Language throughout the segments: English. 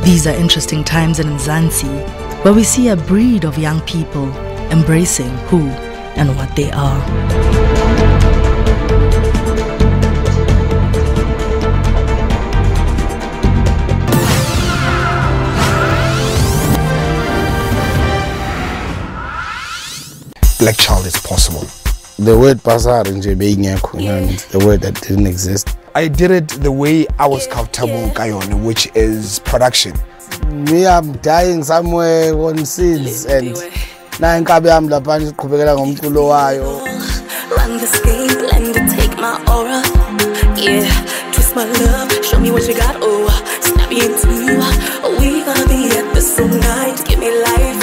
These are interesting times in Mzansi, where we see a breed of young people embracing who and what they are. Black child is possible. The word pasar in the word that didn't exist. I did it the way I was comfortable, which is production. Me, I'm dying somewhere on scenes and now I'm lapani kubekela ngomculo wayo. Run this game, blend it, take my aura. Yeah, twist my love, show me what you got. Oh, snap me in two. We gonna be at the same night. Give me life,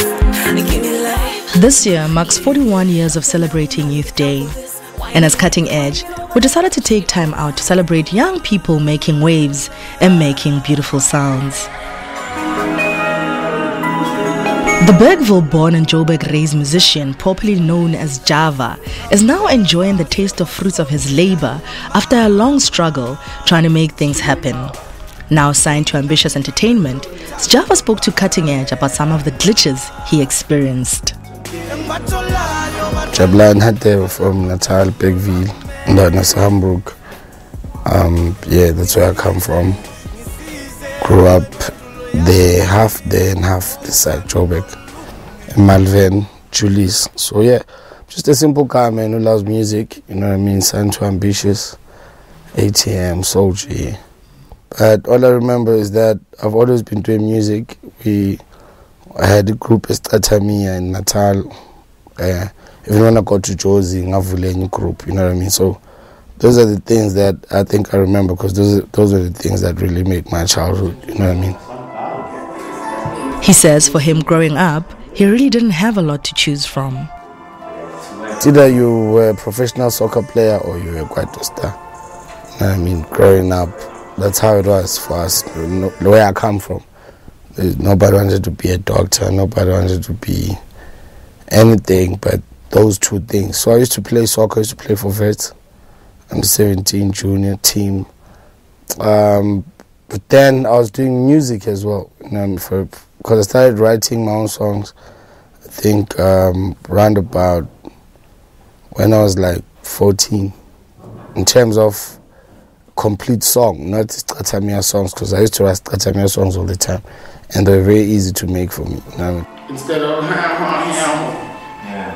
give me life. This year marks 41 years of celebrating Youth Day. And as Cutting Edge, we decided to take time out to celebrate young people making waves and making beautiful sounds. The Bergville-born and Joburg-raised musician, popularly known as Java, is now enjoying the taste of fruits of his labor after a long struggle trying to make things happen. Now signed to Ambitious Entertainment, Java spoke to Cutting Edge about some of the glitches he experienced. Jablan Hatte from Natal, Bergville, and that's Hamburg. Yeah, that's where I come from. Grew up there, half there and half this side, Joburg, Malvern, Julius. So yeah, just a simple guy, man, who loves music, you know what I mean, signed to Ambitious, ATM, Soldier. But all I remember is that I've always been doing music. I had a group Estratamia in Natal. Even when I got to Josie, Ngavuleni group, you know what I mean? So those are the things that I think I remember, because those are the things that really made my childhood, you know what I mean? He says for him growing up, he really didn't have a lot to choose from. It's either you were a professional soccer player or you were quite a star. You know what I mean? Growing up, that's how it was for us, the way I come from. Nobody wanted to be a doctor, nobody wanted to be anything but those two things. So I used to play soccer, I used to play for Vets, under 17 junior team. But then I was doing music as well, you know, because I started writing my own songs, I think round about when I was like 14, in terms of complete song, not Stratamia songs, because I used to write Stratamia songs all the time, and they're very easy to make for me. You know what I mean? Instead of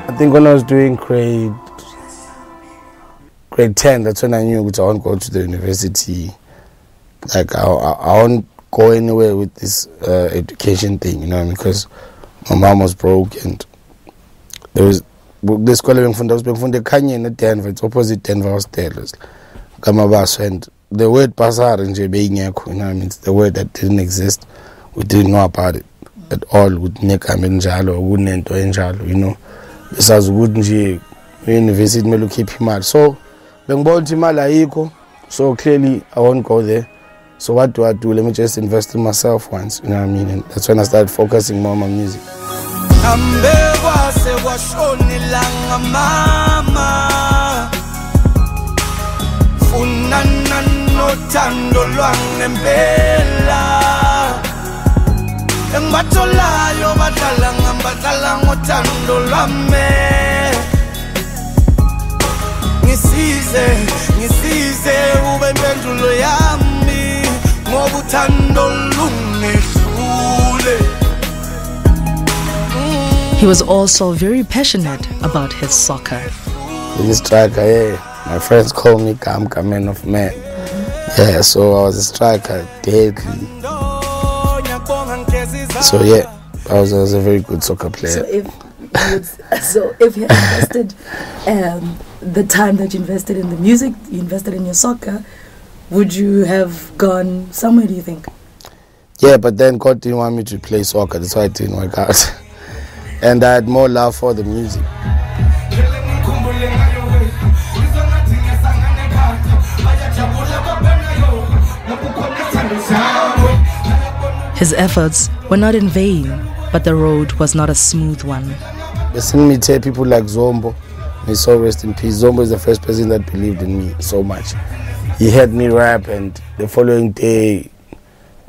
I think when I was doing grade 10, that's when I knew that I won't go to the university. Like I won't go anywhere with this education thing, you know what I mean? Because my mom was broke, and there was this school I was from the Kanye in Denver. It's opposite Denver Hostel. And the word pasar in you know what I mean? It's the word that didn't exist. We didn't know about it at all. Would make a menjalo or wouldn't enjalo, you know. Besides wouldn't university me look keep him out. So so clearly I won't go there. So what do? Let me just invest in myself once, you know what I mean? And that's when I started focusing more on my music. He was also very passionate about his soccer. This striker, yeah. My friends call me Kamka, man of man. Yeah, so I was a striker, deadly. So yeah, I was a very good soccer player. So if you had invested the time that you invested in the music, you invested in your soccer, would you have gone somewhere, do you think? Yeah, but then God didn't want me to play soccer, that's why it didn't work out. And I had more love for the music. His efforts were not in vain, but the road was not a smooth one. Listen, me tell people like Zombo, may so rest in peace. Zombo is the first person that believed in me so much. He had me rap, and the following day,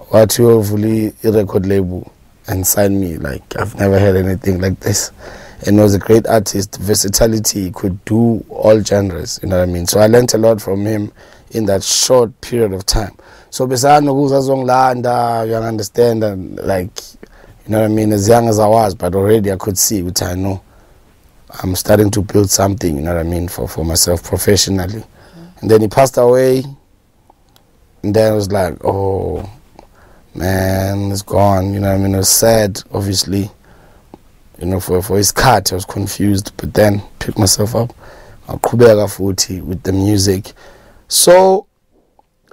what you fully record label and sign me. Like, I've never had anything like this. And he was a great artist, versatility, he could do all genres, you know what I mean? So I learned a lot from him in that short period of time. So beside Zonglanda, you understand, and like, you know what I mean, as young as I was, but already I could see, which I know I'm starting to build something, you know what I mean, for myself professionally. And then he passed away, and then I was like, oh, man, it's gone, you know what I mean? It was sad, obviously. You know, for his cut, I was confused, but then picked myself up. I'll with the music. So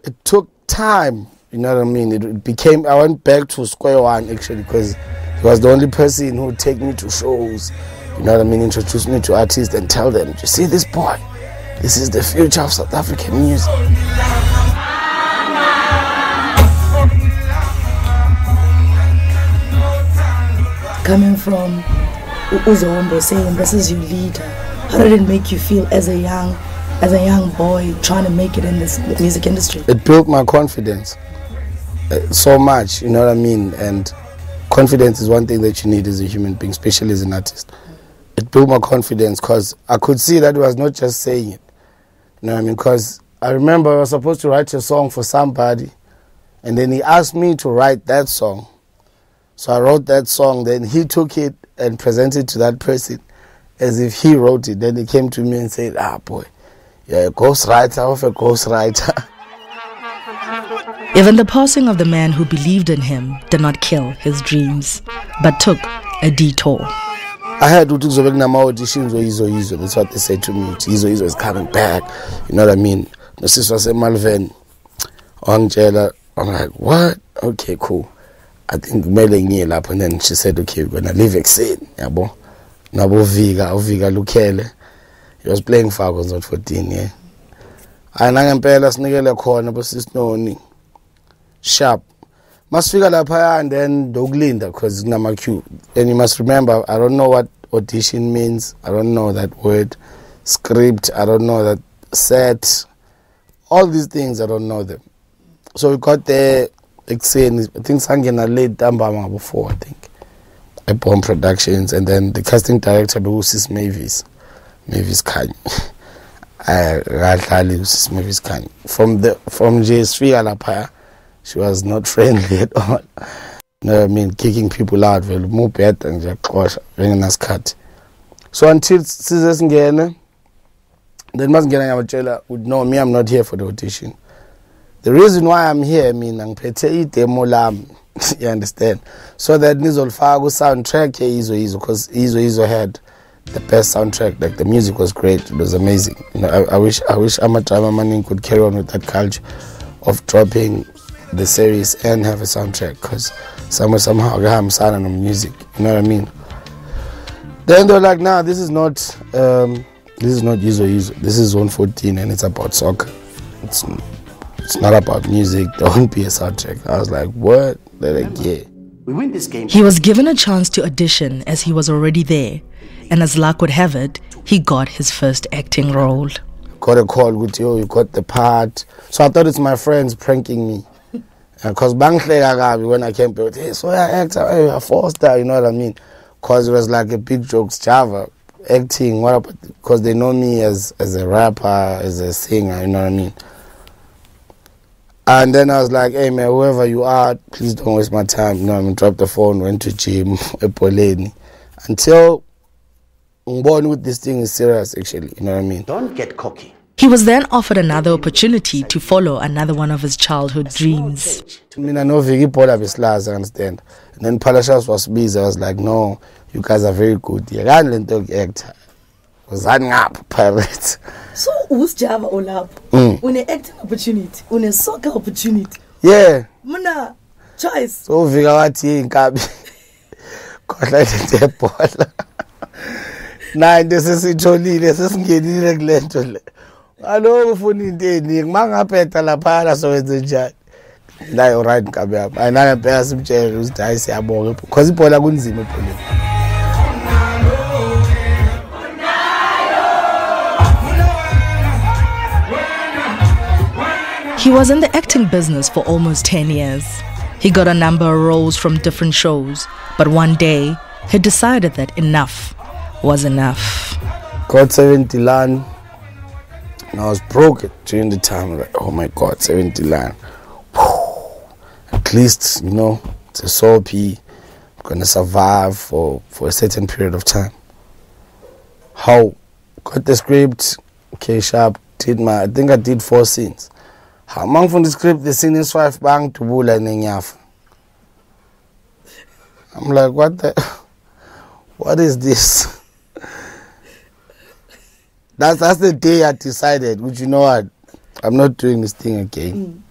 it took time, you know what I mean? It became, I went back to square one actually, because he was the only person who would take me to shows, you know what I mean, introduce me to artists and tell them, you see this boy, this is the future of South African music. Coming from Uzombo saying this is your leader, how did it make you feel as a young boy trying to make it in this music industry? It built my confidence so much, you know what I mean? And confidence is one thing that you need as a human being, especially as an artist. It built my confidence because I could see that it was not just saying it, you know what I mean? Because I remember I was supposed to write a song for somebody, and then he asked me to write that song. So I wrote that song, then he took it and presented it to that person as if he wrote it. Then he came to me and said, boy, you're a ghostwriter of a ghostwriter. Even the passing of the man who believed in him did not kill his dreams, but took a detour. I had to do auditions or Izo. That's what they said to me. Izo is coming back. You know what I mean? My sister said, Malvin, Angela. I'm like, what? Okay, cool. I think Melanie up, and then she said, okay, we're gonna leave Exane. Yabo. Nabo Viga Lukele. He was playing Falcons at 14, yeah. And I'm paying us nigga corner, but it's no sharp. Must figure that and then Doglinda, because it's number Q. And you must remember, I don't know what audition means. I don't know that word. Script, I don't know that set. All these things, I don't know them. So we got there. I think Sangena laid Dambama before, I think. At Bomb Productions, and then the casting director was Mavis Kanye. Mavis Kanye. From JSV Alapaya, she was not friendly at all. You know what I mean? Kicking people out, well, more better and just bringing us cut. So until Scissors Ngene, then Masngena would know me, I'm not here for the audition. The reason why I'm here, I mean, I'm you understand? So that Nizol Fago soundtrack Izo, because Izo had the best soundtrack. Like, the music was great, it was amazing. You know, I wish Amatrama Manning could carry on with that culture of dropping the series and have a soundtrack, because somehow I'm sounding on music, you know what I mean? Then they're like, nah, this is not Izo. This is Zone 14 and it's about soccer. It's not about music. Don't be a soundtrack. I was like, what? They're like, yeah. We win this game. He was given a chance to audition as he was already there, and as luck would have it, he got his first acting role. Got a call with you got the part. So I thought it's my friends pranking me. Because when I came to hey, so I act, I forced that, you know what I mean? Because it was like a big jokes Java. Acting, because they know me as a rapper, as a singer, you know what I mean? And then I was like, hey man, whoever you are, please don't waste my time. You know, I mean, dropped the phone, went to gym, Epoleni. Until I'm born with this thing is serious, actually. You know what I mean? Don't get cocky. He was then offered another opportunity to follow another one of his childhood dreams. I mean, I know Vicky Paula Bislas, I understand. And then Palashas was busy. I was like, no, you guys are very good. You can't let them act. Was up, pirates. So, who's Java Olap? When an acting opportunity, when a soccer opportunity. Yeah. Muna, choice. So, Vigawati in Kabi. Because I didn't Paula. Nah, this is Jolly, this is getting regular. I know for the Manga Peta La Para, so it's a jet. Now you're right, Kabi. I know a person who's dice about because Paula Gunzima. He was in the acting business for almost 10 years. He got a number of roles from different shows, but one day he decided that enough was enough. Got 70 land, and I was broke during the time. Like, oh my God, 70 land. At least, you know, it's a soap. I'm gonna survive for a certain period of time. How? Got the script, okay, sharp, I think I did 4 scenes. How long from the script, the scene is 5 bang to bull and nyaf. I'm like, what is this? That's the day I decided, which, you know what, I'm not doing this thing again.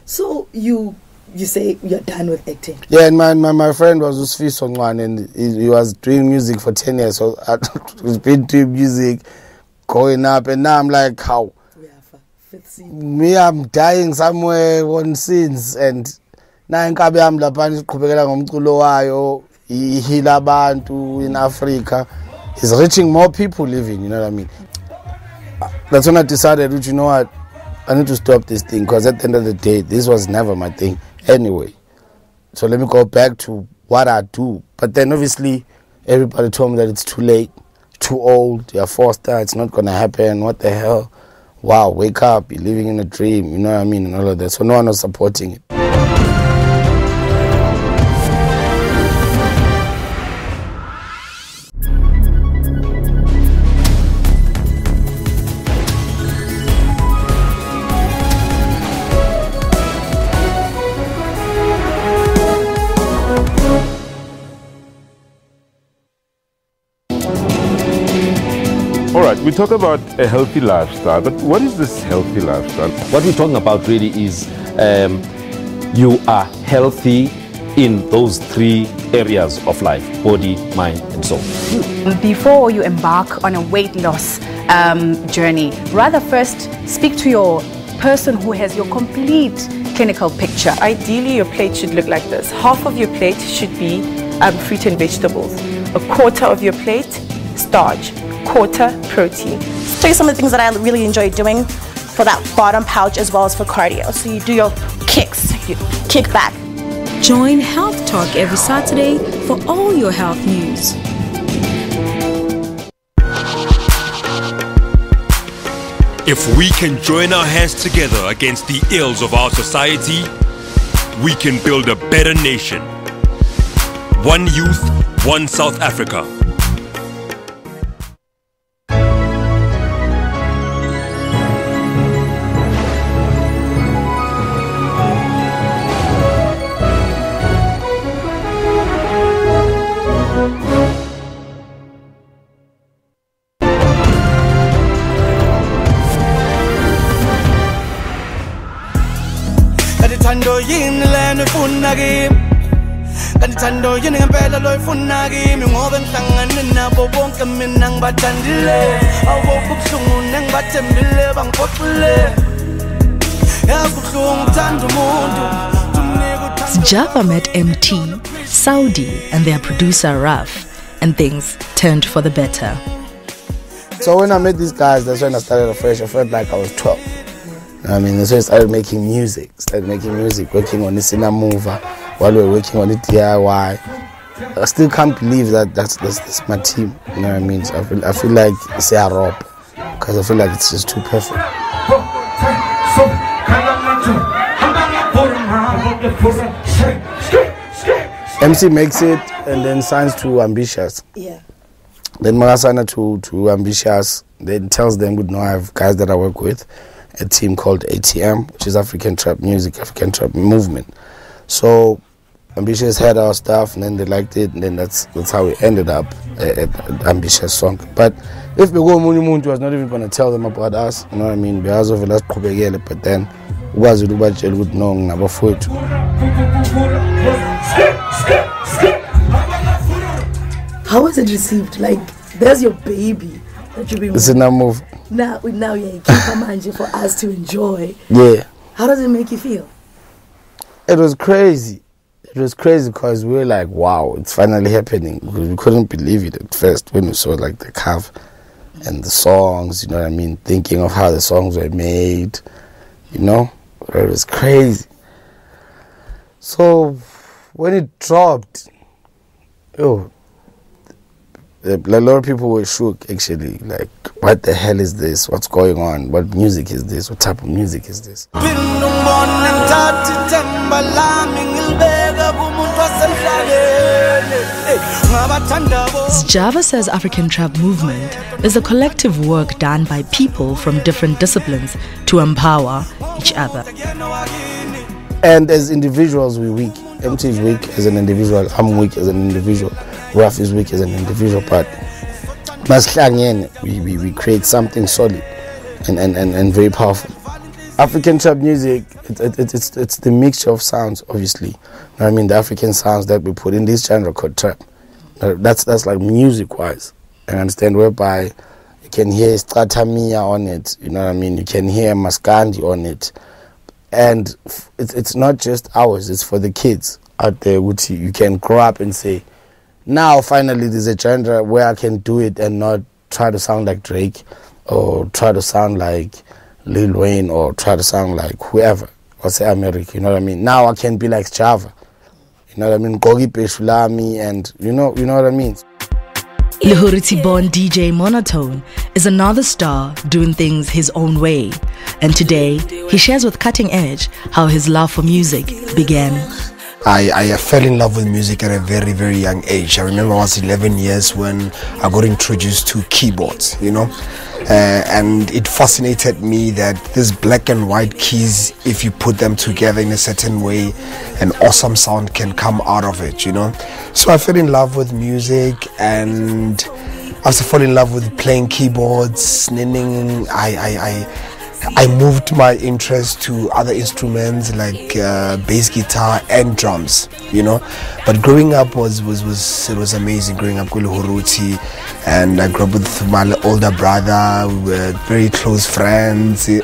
So you say you're done with acting? Yeah, and my friend was Usfi Songwan, and he was doing music for 10 years. So I've been doing music, growing up, and now I'm like, how? Me, I'm dying somewhere on scenes, and now in Kabe I'm lapani qhubekela ngomculo wayo, ihila abantu in Africa. He's reaching more people living, you know what I mean? That's when I decided, you know what, I need to stop this thing, because at the end of the day, this was never my thing anyway. So let me go back to what I do. But then obviously everybody told me that it's too late, too old, you're forced out, it's not gonna happen, what the hell? Wow, wake up, you're living in a dream, you know what I mean, and all of that. So no one was supporting it. All right, we talk about a healthy lifestyle, but what is this healthy lifestyle? What we're talking about really is you are healthy in those 3 areas of life: body, mind, and soul. Before you embark on a weight loss journey, rather first speak to your person who has your complete clinical picture. Ideally, your plate should look like this. Half of your plate should be fruit and vegetables. A quarter of your plate, starch. Quarter protein. Show you some of the things that I really enjoy doing for that bottom pouch as well as for cardio. So you do your kicks, you kick back. Join Health Talk every Saturday for all your health news. If we can join our hands together against the ills of our society, we can build a better nation. One youth, one South Africa. Java met MT, Saudi, and their producer Raf, and things turned for the better. So when I met these guys, that's when I started afresh. I felt like I was 12. I mean, that's when I started making music. Working on the cinema mover while we were working on the DIY. I still can't believe that that's my team. You know what I mean? So I feel like it's a rob, because I feel like it's just too perfect. MC makes it and then signs to Ambitious. Yeah. Then Marasana to Ambitious, then tells them, good, no, I have guys that I work with, a team called ATM, which is African Trap Music, African Trap Movement. So Ambitious had our stuff, and then they liked it, and then that's how we ended up at Ambitious song. But if Bego Muntu was not even going to tell them about us, you know what I mean, because of last Kobegele, but then was it about jail with no number 4. How was it received? Like, there's your baby that you've been. It's in a move. Now yeah, keep Kamanje for us to enjoy. Yeah. How does it make you feel? It was crazy. It was crazy because we were like, wow, it's finally happening. We couldn't believe it at first when we saw like the cover and the songs, you know what I mean? Thinking of how the songs were made, you know? It was crazy. So when it dropped, a lot of people were shook actually. Like, what the hell is this? What's going on? What music is this? What type of music is this? Java says African Trap movement is a collective work done by people from different disciplines to empower each other. And as individuals, we're weak. MT is weak as an individual. I'm weak as an individual. Ruff is weak as an individual. But we create something solid and very powerful. African trap music, it's the mixture of sounds, obviously. You know what I mean? The African sounds that we put in this genre called trap. That's like music-wise. I understand, whereby you can hear Stratamia on it. You know what I mean? You can hear Maskandi on it. And it's not just ours, it's for the kids out there. Which you can grow up and say, now finally there's a genre where I can do it and not try to sound like Drake or try to sound like Lil Wayne or try to sound like whoever, or say America, you know what I mean? Now I can be like Java, you know what I mean? Gogi Peshulami, and you know what I mean? Lihuriti-born DJ Monotone is another star doing things his own way. And today, he shares with Cutting Edge how his love for music began. I fell in love with music at a very, very young age. I remember I was 11 years when I got introduced to keyboards, you know. And it fascinated me that these black and white keys, if you put them together in a certain way, an awesome sound can come out of it, you know. So I fell in love with music, and after falling in love with playing keyboards, sninning, I moved my interest to other instruments like bass guitar and drums, you know. But growing up was amazing. Growing up with Huruti, and I grew up with my older brother. We were very close friends. You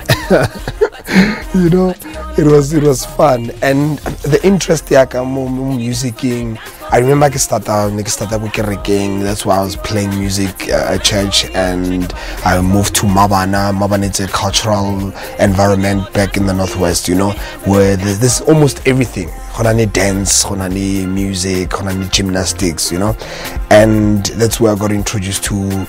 know, it was fun, and the interest there came musicing. I remember I started with kerekeng. That's why I was playing music at church, and I moved to Mabana. Mabana is a cultural environment back in the Northwest, you know, where there's almost everything. Honani dance, honani music, honani gymnastics, you know. And that's where I got introduced to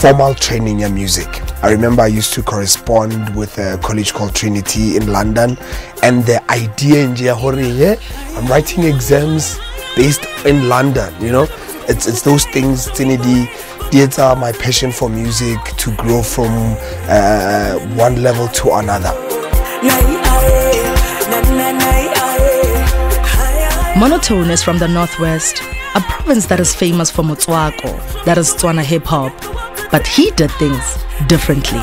formal training in music. I remember I used to correspond with a college called Trinity in London, and the idea in I'm writing exams based in London, you know. It's those things, theater, my passion for music to grow from one level to another. Monotone is from the Northwest, a province that is famous for Motswako, that is Tswana hip-hop. But he did things differently.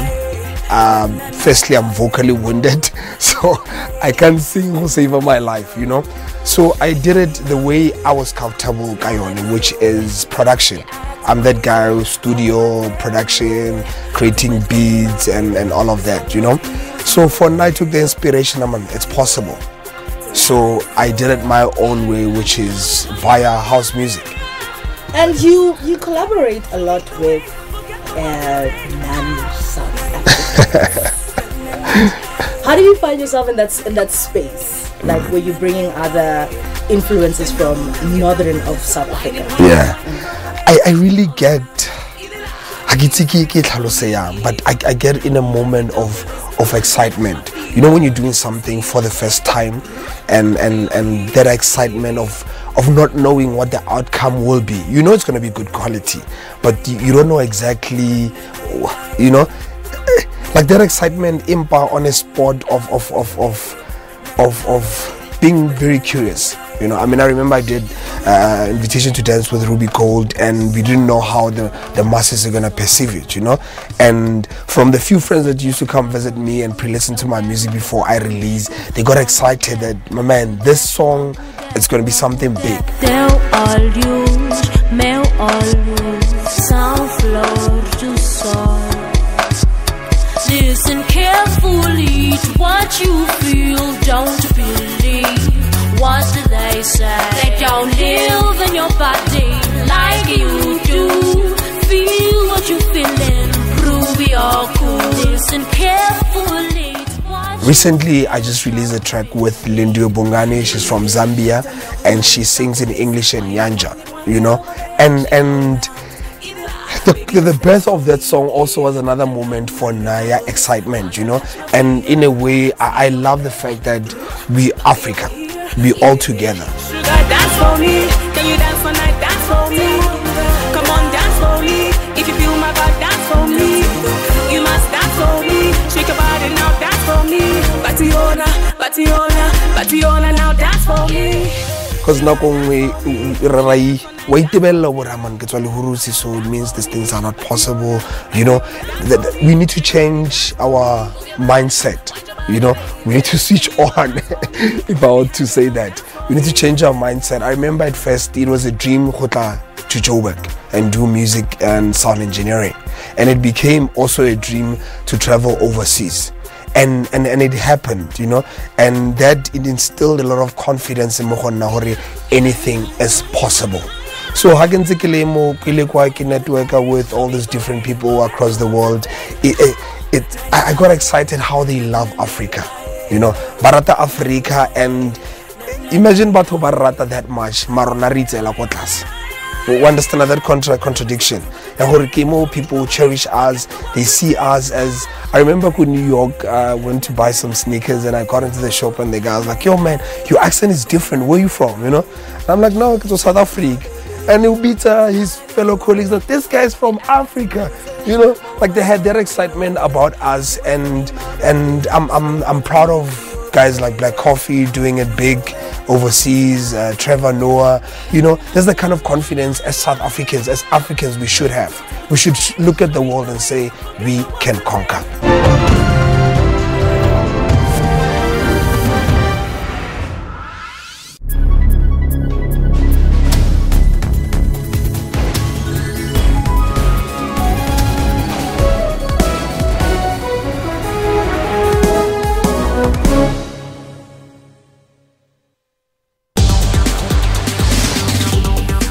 Firstly, I'm vocally wounded, so I can't sing or save my life, you know. So I did it the way I was comfortable, Kayoni, which is production. I'm that guy, studio, production, creating beats and all of that, you know. So for now I took the inspiration, it's possible. So I did it my own way, which is via house music. And you collaborate a lot with non-South Africans. How do you find yourself in that space? Like, where you're bringing other influences from northern of South Africa? Yeah. I really get, but I get in a moment of excitement. You know, when you're doing something for the first time, and that excitement of not knowing what the outcome will be. You know it's going to be good quality, but you don't know exactly, you know, like that excitement on a spot of being very curious. You know, I mean, I remember I did Invitation to Dance with Ruby Gold, and we didn't know how the masses are going to perceive it, you know. And from the few friends that used to come visit me and pre-listen to my music before I release, they got excited that, my man, this song, it's going to be something big. They'll all use, male always, sound floor to soul. Listen carefully to what you feel, don't believe what they say. They don't live in your body like you do. Feel what you're feeling, prove you're cool. Listen carefully to what Recently, I just released a track with Lindiwe Bongani. She's from Zambia, and she sings in English and Nyanja, you know. And the birth of that song also was another moment for Naya excitement, you know. And in a way, I love the fact that we Africa, we all together. Sugar, dance for me. Can you dance for night? Dance for me. Come on, dance for me. If you feel my vibe, dance for me. You must dance for me. Shake your body now, dance for me. Bationa, Bationa, Bationa, now dance for me. Because now we so it means these things are not possible, you know. We need to change our mindset, you know. We need to switch on, if I want to say that. We need to change our mindset. I remember at first it was a dream to Joburg and do music and sound engineering, and it became also a dream to travel overseas. And it happened, you know, and that it instilled a lot of confidence in Mohon anything is possible. So I network with all these different people across the world. I got excited how they love Africa, you know, Barata Africa, and imagine Bato Barata that much, Maronarite la Kotlas. We understand that contradiction. And people cherish us, they see us as. I remember in New York, I went to buy some sneakers and I got into the shop and the guy was like, yo man, your accent is different, where are you from, you know? And I'm like, no, it was South Africa. And he'll beat his fellow colleagues, like, this guy's from Africa, you know? Like they had their excitement about us, and I'm proud of guys like Black Coffee doing it big overseas, Trevor Noah, you know. There's the kind of confidence as South Africans, as Africans, we should have. We should look at the world and say we can conquer.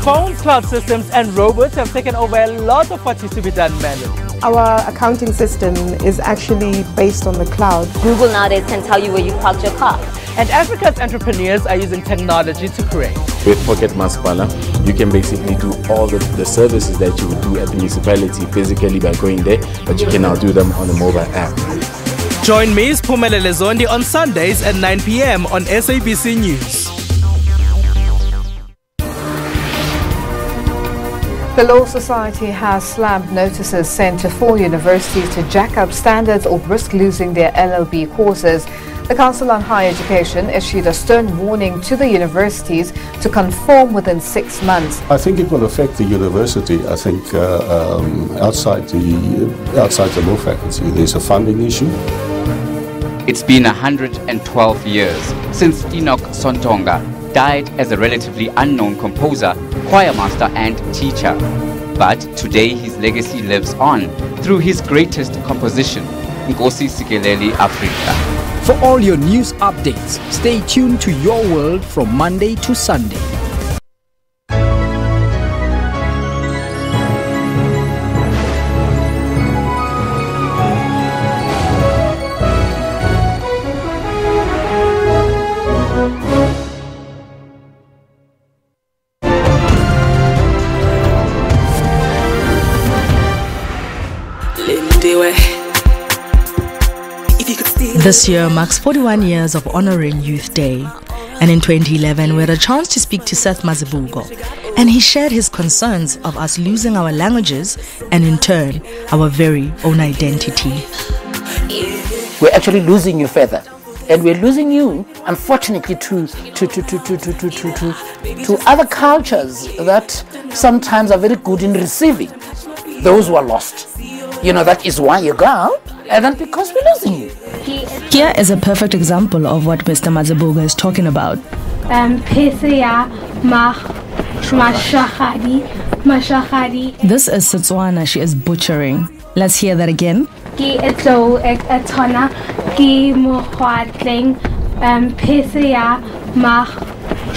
Phones, cloud systems and robots have taken over a lot of what used to be done manually. Our accounting system is actually based on the cloud. Google nowadays can tell you where you parked your car. And Africa's entrepreneurs are using technology to create. With Pocket Masipala, you can basically do all the services that you would do at the municipality physically by going there, but you can now do them on a mobile app. Join me, Spumelele Zondi, on Sundays at 9 p.m. on SABC News. The Law Society has slammed notices sent to 4 universities to jack up standards or risk losing their LLB courses. The Council on Higher Education issued a stern warning to the universities to conform within 6 months. I think it will affect the university. I think outside the law faculty, there's a funding issue. It's been 112 years since Enoch Sontonga died as a relatively unknown composer, choir master and teacher. But today his legacy lives on through his greatest composition, Nkosi Sikeleli Africa. For all your news updates, stay tuned to Your World from Monday to Sunday. This year marks 41 years of honoring Youth Day. And in 2011, we had a chance to speak to Seth Mazibuko. And he shared his concerns of us losing our languages and in turn, our very own identity. We're actually losing you further. And we're losing you, unfortunately, to other cultures that sometimes are very good in receiving those who are lost. You know, that is why you go, and then because we're losing you. Here is a perfect example of what Mr. Mazibuko is talking about. This is Setswana she is butchering. Let's hear that again.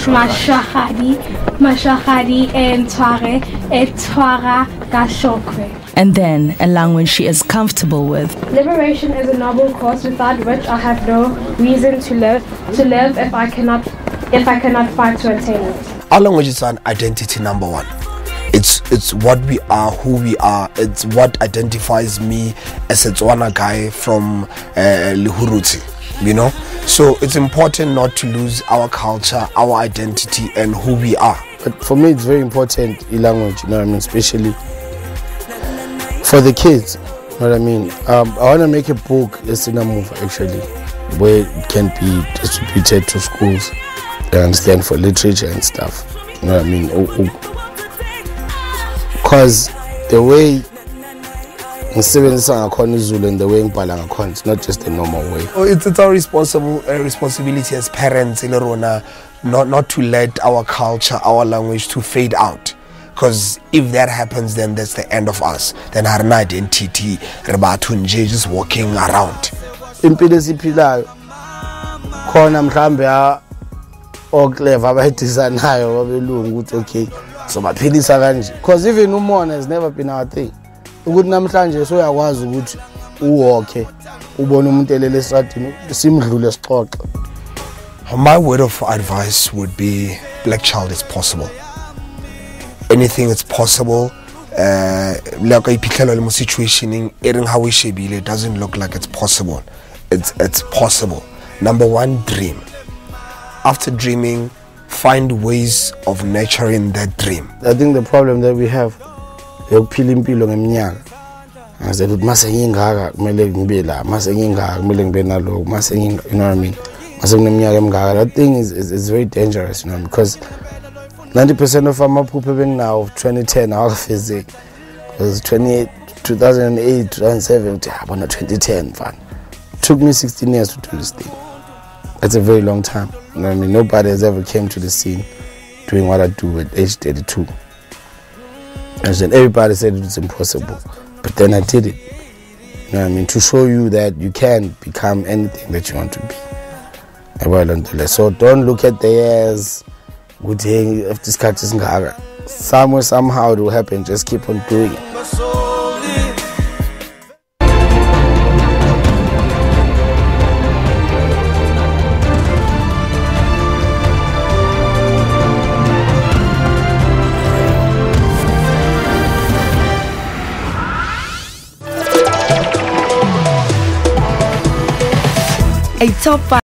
Mashahadi and Tware, Twara Gashokwe. And then a language she is comfortable with. Liberation is a noble cause without which I have no reason to live if I cannot fight to attain it. Our language is an identity, number one. It's what we are, who we are. It's what identifies me as a Tswana guy from Lihuruti, you know. So it's important not to lose our culture, our identity, and who we are. But for me, it's very important, language, you know what I mean, especially for the kids, you know what I mean. I want to make a book, a cinema movie actually, where it can be distributed to schools, you understand, for literature and stuff, you know what I mean. Because the way it's not just the normal way. It's our responsibility as parents, not to let our culture, our language to fade out. Because if that happens, then that's the end of us. Then our identity, just walking around. Impilo siphila khona mhlambe oclever abayidizanayo babelungu ukuthi okay so baphilisa kanje, because even umona has never been our thing. Ukuthi namhlanje so uyakwazi ukuthi uwalke ubone umuntu elele esitradini simdlule sixoxe. My word of advice would be, black child, is possible. Anything is possible. Like a situation it doesn't look like it's possible. It's possible. Number one, dream. After dreaming, find ways of nurturing that dream. I think the problem that we have, I said, you know what I mean? That thing is very dangerous, you know, because 90% of our people now of 2010 are physics. Because 2008, 2007, 2010, fun. It took me 16 years to do this thing. That's a very long time. You know what I mean? Nobody has ever came to the scene doing what I do at age 32. And then everybody said it's impossible. But then I did it. You know what I mean? To show you that you can become anything that you want to be. So don't look at the years. If this cut is somewhere, somehow it will happen. Just keep on doing it. A top 5